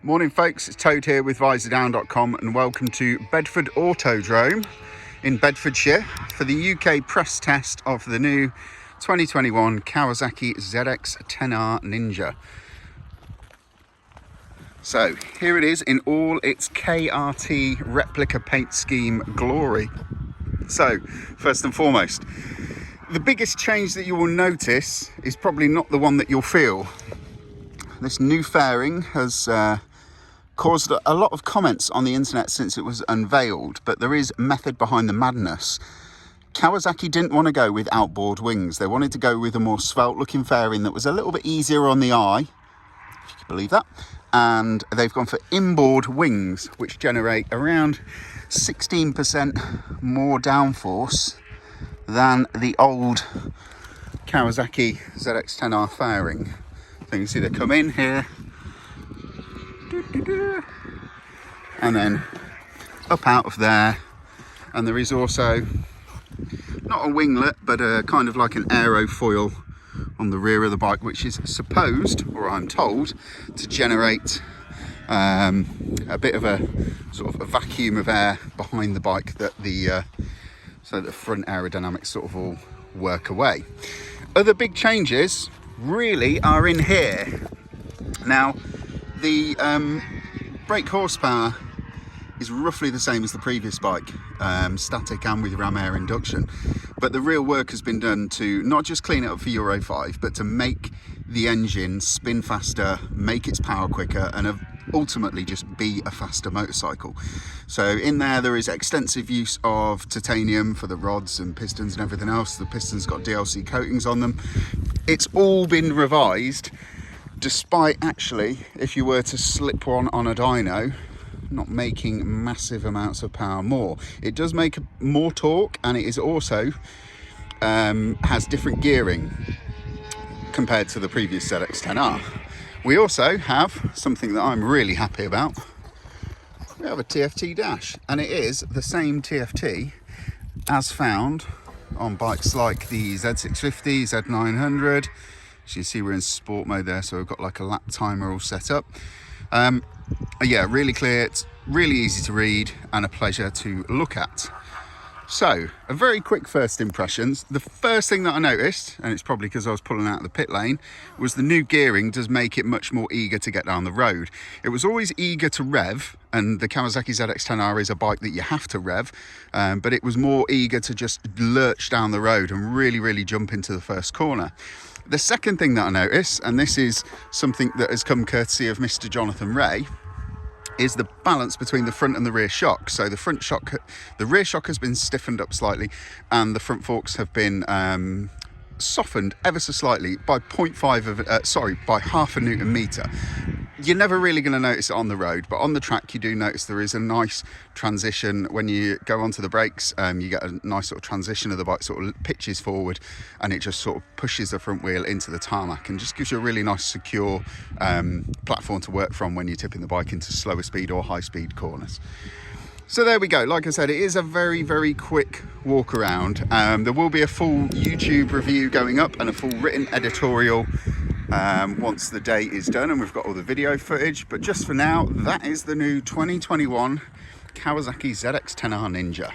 Morning folks, it's Toad here with Visordown.com and welcome to Bedford Autodrome in Bedfordshire for the UK press test of the new 2021 Kawasaki ZX-10R Ninja. So here it is in all its KRT replica paint scheme glory. So first and foremost, the biggest change that you will notice is probably not the one that you'll feel. This new fairing has caused a lot of comments on the internet since it was unveiled, but there is method behind the madness. Kawasaki didn't want to go with outboard wings. They wanted to go with a more svelte looking fairing that was a little bit easier on the eye, if you can believe that. And they've gone for inboard wings, which generate around 16% more downforce than the old Kawasaki ZX-10R fairing. So you can see they come in here and then up out of there, and there is also not a winglet but a kind of like an aerofoil on the rear of the bike, which is supposed, or I'm told, to generate a bit of a sort of a vacuum of air behind the bike that so the front aerodynamics sort of all work away. Other big changes really are in here. Now the brake horsepower is roughly the same as the previous bike, static and with ram air induction, but the real work has been done to not just clean it up for Euro 5 but to make the engine spin faster, make its power quicker, and ultimately just be a faster motorcycle. So in there is extensive use of titanium for the rods and pistons and everything else. The pistons got DLC coatings on them. It's all been revised, despite actually, if you were to slip one on a dyno, not making massive amounts of power more. It does make more torque, and it is also has different gearing compared to the previous ZX-10R. We also have something that I'm really happy about. We have a Tft Dash, and it is the same TFT as found on bikes like the Z650, Z900. As you see, we're in sport mode there, so we've got like a lap timer all set up. Yeah, really clear, it's really easy to read and a pleasure to look at. So, a very quick first impressions. The first thing that I noticed, and it's probably because I was pulling out of the pit lane, was the new gearing does make it much more eager to get down the road. It was always eager to rev, and the Kawasaki ZX-10R is a bike that you have to rev, but it was more eager to just lurch down the road and really jump into the first corner. The second thing that I noticed, and this is something that has come courtesy of Mr. Jonathan Ray, is the balance between the front and the rear shock. So the rear shock has been stiffened up slightly, and the front forks have been softened ever so slightly by by half a Newton meter. You're never really going to notice it on the road, but on the track you do notice there is a nice transition. When you go onto the brakes, you get a nice sort of transition of the bike, sort of pitches forward, and it just sort of pushes the front wheel into the tarmac and just gives you a really nice secure platform to work from when you're tipping the bike into slower speed or high speed corners. So there we go. Like I said, it is a very quick walk around. There will be a full YouTube review going up and a full written editorial once the day is done and we've got all the video footage. But just for now, that is the new 2021 Kawasaki ZX-10R Ninja.